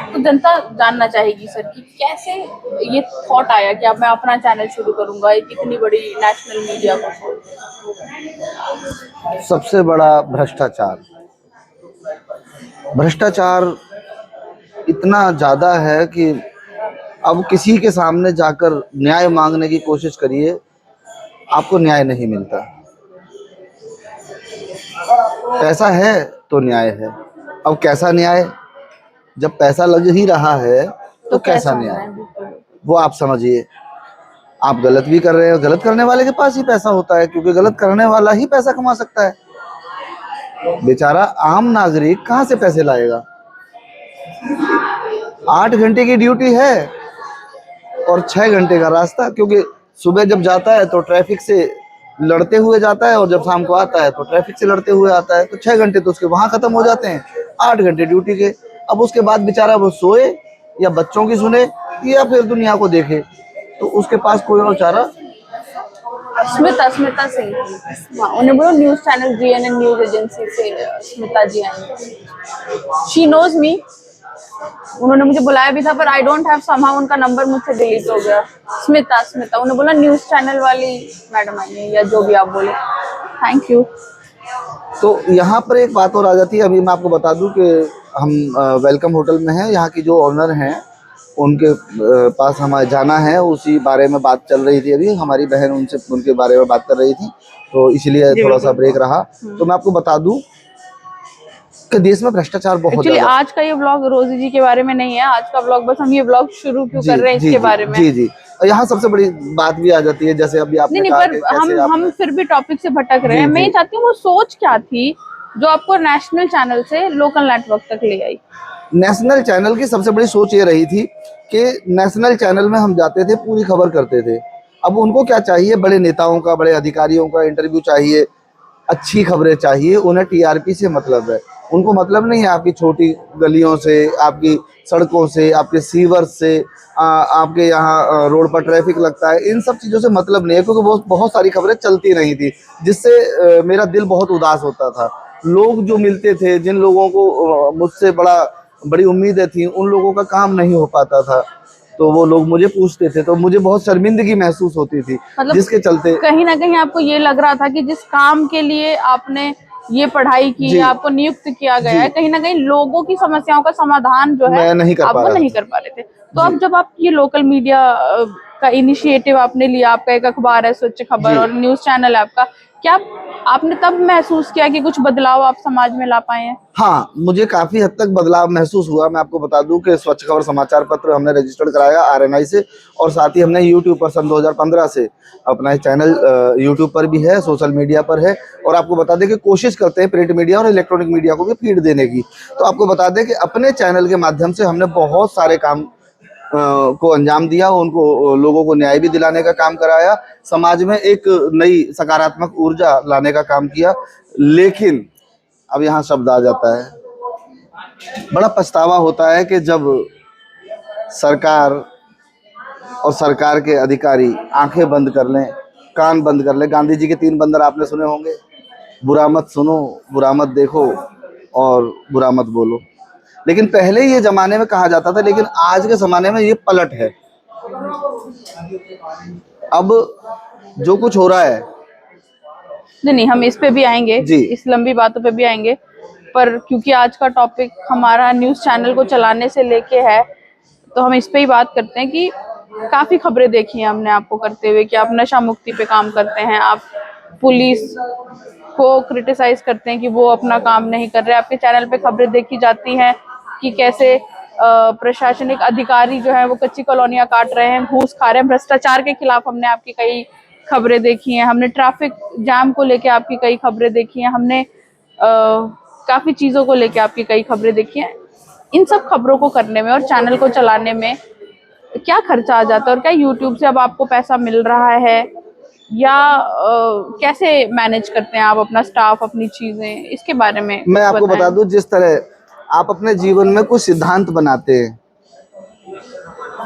तो जनता जानना चाहेगी सर कि कैसे ये थॉट आया कि अब मैं अपना चैनल शुरू करूंगा एक इतनी बड़ी नेशनल मीडिया को। सबसे बड़ा भ्रष्टाचार। भ्रष्टाचार इतना ज़्यादा है कि अब किसी के सामने जाकर न्याय मांगने की कोशिश करिए, आपको न्याय नहीं मिलता। पैसा है तो न्याय है। अब कैसा न्याय? जब पैसा लग ही रहा है तो कैसा न्याय? वो आप समझिए। आप गलत भी कर रहे हो, गलत करने वाले के पास ही पैसा होता है, क्योंकि गलत करने वाला ही पैसा कमा सकता है। बेचारा आम नागरिक कहाँ से पैसे लाएगा? 8 घंटे की ड्यूटी है और 6 घंटे का रास्ता, क्योंकि सुबह जब जाता है तो ट्रैफिक से लड़ते हुए जाता है और जब शाम को आता है तो ट्रैफिक से लड़ते हुए आता है, तो 6 घंटे तो उसके वहां खत्म हो जाते हैं, 8 घंटे ड्यूटी के। अब उसके बाद बेचारा वो सोए या बच्चों की सुने या फिर दुनिया को देखे, तो उसके पास कोई और चारा। स्मिता सिंह, हाँ, उन्हें बोलो news channel GNN news agency से स्मिता जी आई। शी नोज मी, उन्होंने मुझे बुलाया भी था पर आई डोंट हैव समहाउ उनका नंबर मुझसे डिलीट हो गया। स्मिता उन्हें बोला न्यूज चैनल वाली मैडम आई है या जो भी आप बोले। Thank you. तो यहाँ पर एक बात और आ जाती है। अभी मैं आपको बता दूं कि हम वेलकम होटल में हैं। यहाँ की जो ऑनर हैं उनके पास हमें जाना है, उसी बारे में बात चल रही थी। अभी हमारी बहन उनसे उनके बारे में बात कर रही थी, तो इसलिए थोड़ा सा ब्रेक रहा। तो मैं आपको बता दूं कि देश में भ्रष्टाचार बहुत ज़्यादा। आज का ये ब्लॉग रोजी जी के बारे में नहीं है, आज का ब्लॉग बस हम ये ब्लॉग शुरू क्यों कर रहे हैं इसके बारे में। जी। और यहाँ सबसे बड़ी बात भी आ जाती है, जैसे अभी आपने नहीं, कहा पर कि कैसे हम फिर भी टॉपिक से भटक रहे हैं। मैं ये चाहती हूँ वो सोच क्या थी जो आपको नेशनल चैनल से लोकल नेटवर्क तक ले आई। नेशनल चैनल की सबसे बड़ी सोच ये रही थी कि नेशनल चैनल में हम जाते थे, पूरी खबर करते थे। अब उनको क्या चाहिए? बड़े नेताओं का, बड़े अधिकारियों का इंटरव्यू चाहिए, अच्छी खबरें चाहिए। उन्हें टीआरपी से मतलब है, उनको मतलब नहीं है आपकी छोटी गलियों से, आपकी सड़कों से, आपके सीवर से, आपके यहाँ रोड पर ट्रैफिक लगता है, इन सब चीज़ों से मतलब नहीं है। क्योंकि बहुत सारी खबरें चलती नहीं थी, जिससे मेरा दिल बहुत उदास होता था। लोग जो मिलते थे, जिन लोगों को मुझसे बड़ी उम्मीदें थी, उन लोगों का काम नहीं हो पाता था, तो वो लोग मुझे पूछते थे, तो मुझे बहुत शर्मिंदगी महसूस होती थी। मतलब जिसके चलते कहीं ना कहीं आपको ये लग रहा था कि जिस काम के लिए आपने ये पढ़ाई की, आपको नियुक्त किया गया है, कहीं ना कहीं लोगों की समस्याओं का समाधान जो है आप वो नहीं कर पा रहे थे। तो अब जब आप ये लोकल मीडिया का इनिशिएटिव आपने लिया, आपका एक अखबार है स्वच्छ खबर और न्यूज चैनल है आपका, क्या आपने तब महसूस किया कि कुछ बदलाव आप समाज में ला पाए हैं? हाँ, मुझे काफी हद तक बदलाव महसूस हुआ। मैं आपको बता दूं कि स्वच्छ खबर समाचार पत्र हमने रजिस्टर्ड कराया आरएनआई से, और साथ ही हमने यूट्यूब पर सन 2015 से अपना चैनल यूट्यूब पर भी है, सोशल मीडिया पर है। और आपको बता दें कि कोशिश करते हैं प्रिंट मीडिया और इलेक्ट्रॉनिक मीडिया को भी फीड देने की। तो आपको बता दें कि अपने चैनल के माध्यम से हमने बहुत सारे काम को अंजाम दिया, उनको लोगों को न्याय भी दिलाने का काम कराया, समाज में एक नई सकारात्मक ऊर्जा लाने का काम किया। लेकिन अब यहाँ शब्द आ जाता है, बड़ा पछतावा होता है कि जब सरकार और सरकार के अधिकारी आंखें बंद कर लें, कान बंद कर लें। गांधी जी के 3 बंदर आपने सुने होंगे, बुरा मत सुनो, बुरा मत देखो और बुरा मत बोलो। लेकिन पहले ये जमाने में कहा जाता था, लेकिन आज के जमाने में ये पलट है। अब जो कुछ हो रहा है, नहीं, हम इस पे भी आएंगे, इस लंबी बातों पे भी आएंगे, पर क्योंकि आज का टॉपिक हमारा न्यूज चैनल को चलाने से लेके है, तो हम इस पे ही बात करते हैं कि काफी खबरें देखी हैं हमने आपको करते हुए कि आप नशा मुक्ति पे काम करते हैं, आप पुलिस को क्रिटिसाइज करते हैं कि वो अपना काम नहीं कर रहे। आपके चैनल पे खबरें देखी जाती हैं कि कैसे प्रशासनिक अधिकारी जो है वो कच्ची कॉलोनियां काट रहे हैं, घूस खा रहे हैं। भ्रष्टाचार के खिलाफ हमने आपकी कई खबरें देखी हैं, हमने ट्रैफिक जाम को लेके आपकी कई खबरें देखी हैं, हमने काफी चीजों को लेके आपकी कई खबरें देखी हैं। इन सब खबरों को करने में और चैनल को चलाने में क्या खर्चा आ जाता है, और क्या यूट्यूब से अब आपको पैसा मिल रहा है, या कैसे मैनेज करते हैं आप अपना स्टाफ, अपनी चीजें, इसके बारे में मैं आपको बता दूं, जिस तरह आप अपने जीवन में कुछ सिद्धांत बनाते हैं,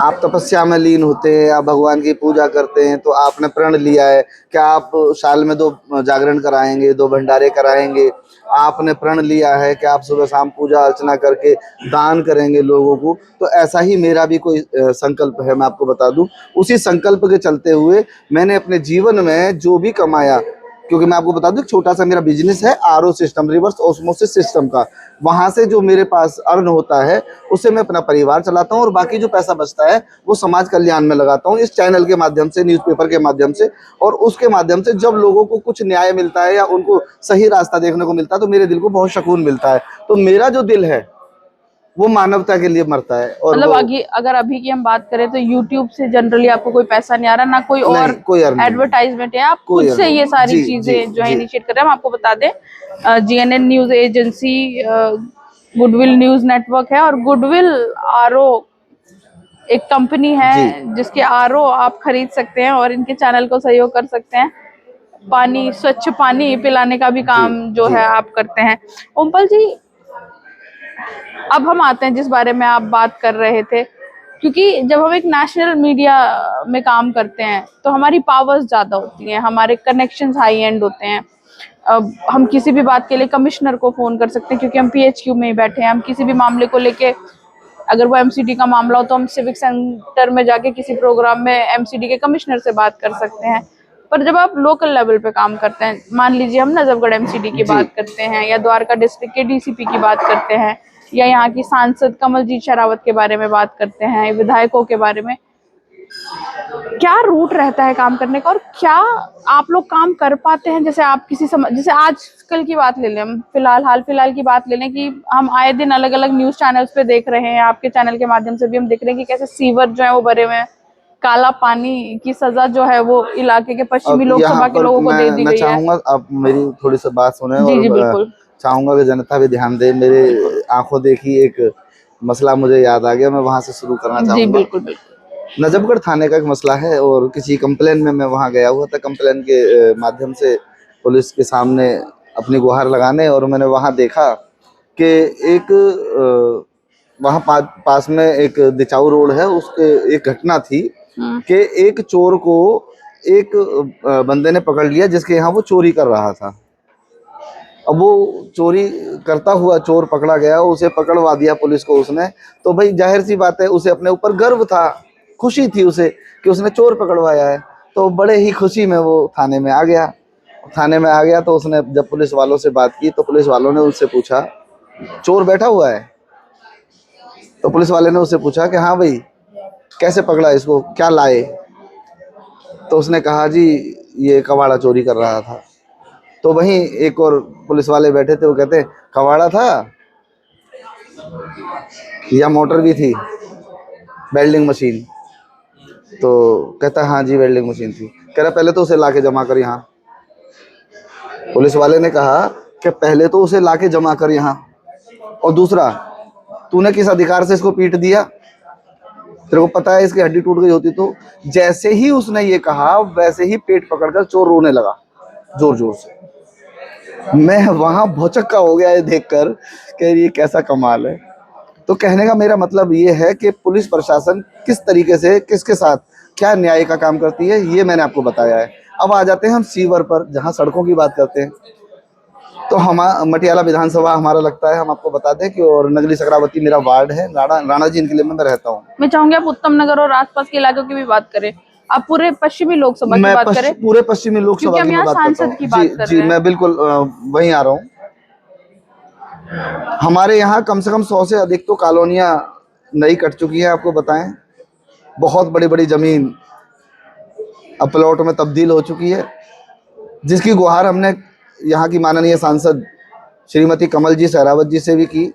आप तपस्या में लीन होते हैं, आप भगवान की पूजा करते हैं, तो आपने प्रण लिया है कि आप साल में 2 जागरण कराएंगे, 2 भंडारे कराएंगे। आपने प्रण लिया है कि आप सुबह शाम पूजा अर्चना करके दान करेंगे लोगों को। तो ऐसा ही मेरा भी कोई संकल्प है, मैं आपको बता दूं। उसी संकल्प के चलते हुए मैंने अपने जीवन में जो भी कमाया, क्योंकि मैं आपको बता दूं छोटा सा मेरा बिजनेस है RO system, reverse osmosis system का। वहां से जो मेरे पास अर्न होता है उससे मैं अपना परिवार चलाता हूँ, और बाकी जो पैसा बचता है वो समाज कल्याण में लगाता हूँ, इस चैनल के माध्यम से, न्यूज़पेपर के माध्यम से। और उसके माध्यम से जब लोगों को कुछ न्याय मिलता है या उनको सही रास्ता देखने को मिलता है तो मेरे दिल को बहुत सुकून मिलता है। तो मेरा जो दिल है वो मानवता के लिए मरता है। और मतलब अगर अभी की हम बात करें तो YouTube से जनरली आपको कोई पैसा नहीं आ रहा, ना कोई और कोई अर्निंग, एडवर्टाइजमेंट है, आप खुद से ये सारी चीजें जो है इनिशिएट कर रहे हैं। हम आपको बता दें, GNN news agency, goodwill news network है, और गुडविल आरओ एक कंपनी है जिसके आरओ आप खरीद सकते हैं और इनके चैनल को सहयोग कर सकते हैं। पानी, स्वच्छ पानी पिलाने का भी काम जो है आप करते हैं। ओमपल जी, अब हम आते हैं जिस बारे में आप बात कर रहे थे, क्योंकि जब हम एक नेशनल मीडिया में काम करते हैं तो हमारी पावर्स ज्यादा होती हैं, हमारे कनेक्शंस हाई एंड होते हैं। अब हम किसी भी बात के लिए कमिश्नर को फोन कर सकते हैं क्योंकि हम PHQ में ही बैठे हैं। हम किसी भी मामले को लेके, अगर वो MCD का मामला हो तो हम सिविक सेंटर में जाके किसी प्रोग्राम में MCD के कमिश्नर से बात कर सकते हैं। पर जब आप लोकल लेवल पे काम करते हैं, मान लीजिए हम नजफगढ़ MCD की बात करते हैं, या द्वारका डिस्ट्रिक्ट के DCP की बात करते हैं, या यहाँ की सांसद कमलजीत शेरावत के बारे में बात करते हैं, विधायकों के बारे में, क्या रूट रहता है काम करने का, और क्या आप लोग काम कर पाते हैं? जैसे आप जैसे आजकल की बात ले लें, हम हाल फिलहाल की बात ले लें कि हम आए दिन अलग अलग न्यूज चैनल्स पे देख रहे हैं, आपके चैनल के माध्यम से भी हम देख रहे हैं कि कैसे सीवर जो है वो भरे हुए हैं, काला पानी की सजा जो है वो इलाके के पश्चिमी लोकसभा के लोगों को दे दी गई है। मैं चाहूंगा आप मेरी थोड़ी सी बात सुने, जी जी और बिल्कुल, चाहूंगा कि जनता भी ध्यान दे। मेरे आंखों देखी एक मसला मुझे याद आ गया, मैं वहां से शुरू करना चाहूंगा। जी बिल्कुल बिल्कुल। नजफगढ़ थाने का एक मसला है, और किसी कंप्लेन में मैं वहां गया हुआ था, कंप्लेन के माध्यम से पुलिस के सामने अपनी गुहार लगाने। और मैंने वहां देखा कि एक वहां पास में एक दिचाऊ रोड है, उसके एक घटना थी कि एक चोर को एक बंदे ने पकड़ लिया जिसके यहाँ वो चोरी कर रहा था। अब वो चोरी करता हुआ चोर पकड़ा गया, उसे पकड़वा दिया पुलिस को उसने। तो भाई जाहिर सी बात है, उसे अपने ऊपर गर्व था, खुशी थी उसे कि उसने चोर पकड़वाया है। तो बड़े ही खुशी में वो थाने में आ गया। तो उसने जब पुलिस वालों से बात की तो पुलिस वालों ने उससे पूछा, चोर बैठा हुआ है? तो पुलिस वाले ने उससे पूछा कि हाँ भाई, कैसे पकड़ा इसको, क्या लाए? तो उसने कहा, जी ये कबाड़ा चोरी कर रहा था। तो वहीं एक और पुलिस वाले बैठे थे, वो कहते, कबाड़ा था या मोटर भी थी, वेल्डिंग मशीन? तो कहता, हाँ जी वेल्डिंग मशीन थी। कह रहा, पहले तो उसे लाके जमा कर यहाँ। पुलिस वाले ने कहा कि पहले तो उसे लाके जमा कर यहाँ, और दूसरा, तूने किस अधिकार से इसको पीट दिया? तेरे को पता है इसकी हड्डी टूट गई होती तो? जैसे ही उसने ये कहा वैसे ही पेट पकड़कर चोर रोने लगा जोर जोर से। मैं वहां भौचक्का हो गया ये देखकर कि ये कैसा कमाल है। तो कहने का मेरा मतलब ये है कि पुलिस प्रशासन किस तरीके से किसके साथ क्या न्याय का काम करती है, ये मैंने आपको बताया है। अब आ जाते हैं हम सीवर पर, जहां सड़कों की बात करते हैं। तो हम मटियाला विधानसभा हमारा लगता है, हम आपको बता दें कि, और नगरी सकरावती मेरा वार्ड है, राणा जी इनके लिए मैं रहता हूँ। मैं चाहूंगी आप उत्तम नगर और आसपास के इलाकों की भी बात करें, आप पूरे पश्चिमी लोकसभा की बात करें, पूरे पश्चिमी लोकसभा की मैं बात करता हूँ। जी मैं बिल्कुल वहीं आ रहा हूँ। हमारे यहाँ कम से कम 100 से अधिक तो कॉलोनियाँ नई कट चुकी हैं, आपको बताएं। बहुत बड़ी बड़ी जमीन अब प्लॉट में तब्दील हो चुकी है, जिसकी गुहार हमने यहाँ की माननीय सांसद श्रीमती कमलजीत शेरावत जी से भी की,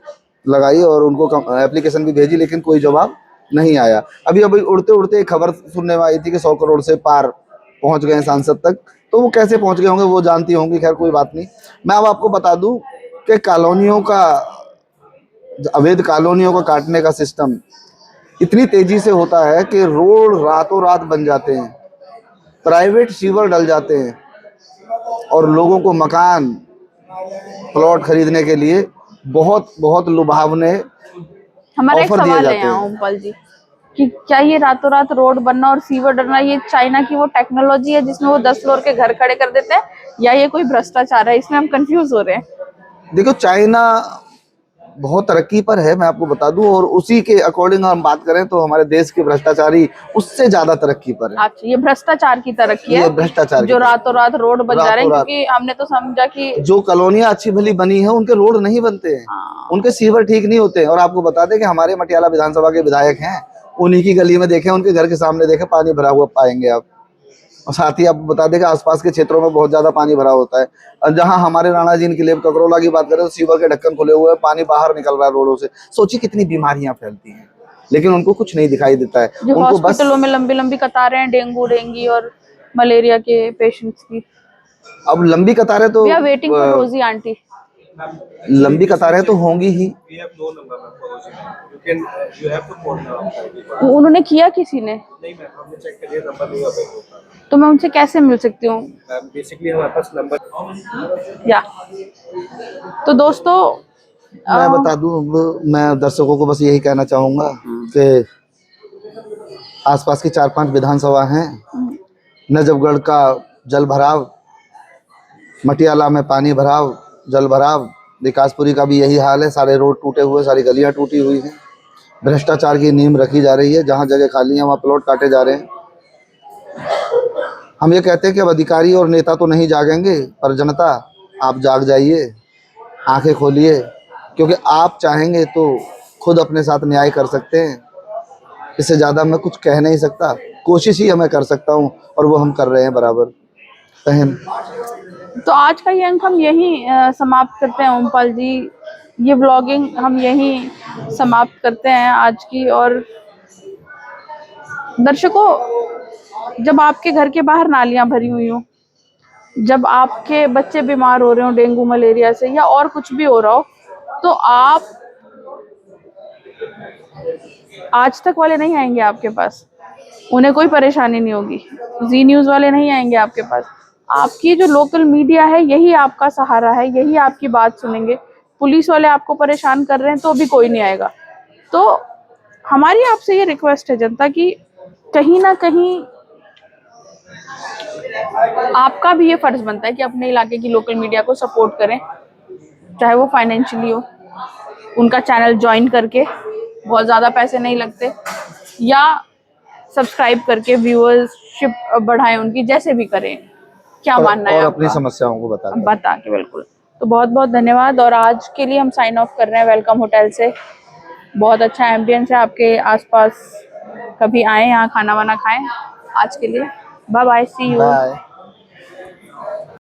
लगाई, और उनको एप्लीकेशन भी भेजी, लेकिन कोई जवाब नहीं आया। अभी उड़ते उड़ते खबर सुनने में आई थी कि 100 करोड़ से पार पहुंच गए सांसद तक। तो वो कैसे पहुंच गए होंगे वो जानती होंगी, खैर कोई बात नहीं। मैं अब आपको बता दूं कि कॉलोनियों का, अवैध कॉलोनियों का काटने का सिस्टम इतनी तेजी से होता है कि रोड रातों रात बन जाते हैं, प्राइवेट सीवर डल जाते हैं, और लोगों को मकान प्लॉट खरीदने के लिए बहुत बहुत लुभावने हमारा एक ऑफर दिए सवाल है जाते यहाँ हैं। ओमपाल जी, कि क्या ये रातों रात रोड बनना और सीवर डलना ये चाइना की वो टेक्नोलॉजी है जिसमें वो 10 फ्लोर के घर खड़े कर देते हैं, या ये कोई भ्रष्टाचार है? इसमें हम कंफ्यूज हो रहे हैं। देखो, चाइना बहुत तरक्की पर है, मैं आपको बता दूं, और उसी के अकॉर्डिंग हम बात करें तो हमारे देश के भ्रष्टाचारी उससे ज्यादा तरक्की पर है। अच्छा, ये भ्रष्टाचार की तरक्की है, ये भ्रष्टाचार की जो तरक्की। रातों रात रोड बन जा रहे हैं, रातों रात क्योंकि हमने तो समझा कि जो कॉलोनियां अच्छी भली बनी है उनके रोड नहीं बनते हैं, उनके सीवर ठीक नहीं होते हैं। और आपको बता दें कि हमारे मटियाला विधानसभा के विधायक हैं, उन्हीं की गली में देखें, उनके घर के सामने देखें, पानी भरा हुआ पाएंगे आप। और साथ ही आपको बता दें कि आसपास के क्षेत्रों में बहुत ज्यादा पानी भरा होता है। और जहां हमारे राणा जी के लिए ककरौला की बात करें तो सीवर के ढक्कन खुले हुए हैं, पानी बाहर निकल रहा है रोडों से। सोचिए कितनी बीमारियां फैलती हैं, लेकिन उनको कुछ नहीं दिखाई देता है। जो उनको बस हॉस्पिटलों में लंबी लंबी कतारें हैं डेंगू डेंगी और मलेरिया के पेशेंट्स की। अब लंबी कतारें तो वी आर वेटिंग फॉर रोजी आंटी। लंबी कतारें तो होंगी ही। उन्होंने किया किसी ने? नहीं मैम, हमने चेक कर लिया, नंबर नहीं अवेलेबल होता। तो मैं उनसे कैसे मिल सकती हूँ? मैम बेसिकली हमारे पास नंबर या तो दोस्तों मैं बता दूं, मैं दर्शकों को बस यही कहना चाहूंगा कि आसपास की 4-5 विधानसभा हैं, नजफगढ़ का जल भराव, मटियाला में पानी भराव, जल भराव, विकासपुरी का भी यही हाल है, सारे रोड टूटे हुए, सारी गलियां टूटी हुई हैं। भ्रष्टाचार की नींव रखी जा रही है, जहां जगह खाली है वहां प्लॉट काटे जा रहे हैं। हम ये कहते हैं कि अब अधिकारी और नेता तो नहीं जागेंगे, पर जनता आप जाग जाइए, आंखें खोलिए, क्योंकि आप चाहेंगे तो खुद अपने साथ न्याय कर सकते हैं। इससे ज़्यादा मैं कुछ कह नहीं सकता, कोशिश ही हमें कर सकता हूँ, और वो हम कर रहे हैं बराबर। बहन, तो आज का ये अंक हम यहीं समाप्त करते हैं ओमपाल जी, ये व्लॉगिंग हम यहीं समाप्त करते हैं आज की। और दर्शकों, जब आपके घर के बाहर नालियां भरी हुई हो, जब आपके बच्चे बीमार हो रहे हो डेंगू मलेरिया से या और कुछ भी हो रहा हो, तो आप आज तक वाले नहीं आएंगे आपके पास, उन्हें कोई परेशानी नहीं होगी। जी न्यूज़ वाले नहीं आएंगे आपके पास, आपकी जो लोकल मीडिया है यही आपका सहारा है, यही आपकी बात सुनेंगे। पुलिस वाले आपको परेशान कर रहे हैं तो भी कोई नहीं आएगा। तो हमारी आपसे ये रिक्वेस्ट है जनता की, कहीं ना कहीं आपका भी ये फर्ज बनता है कि अपने इलाके की लोकल मीडिया को सपोर्ट करें, चाहे वो फाइनेंशियली हो, उनका चैनल ज्वाइन करके, बहुत ज़्यादा पैसे नहीं लगते, या सब्सक्राइब करके व्यूअरशिप बढ़ाएं उनकी, जैसे भी करें। क्या मानना है और आपका? अपनी समस्याओं को बता के बिल्कुल। तो बहुत बहुत धन्यवाद, और आज के लिए हम साइन ऑफ कर रहे हैं वेलकम होटल से। बहुत अच्छा एम्बियंस है आपके आसपास, कभी आए यहाँ खाना वाना खाएं। आज के लिए bye bye, see you. Bye.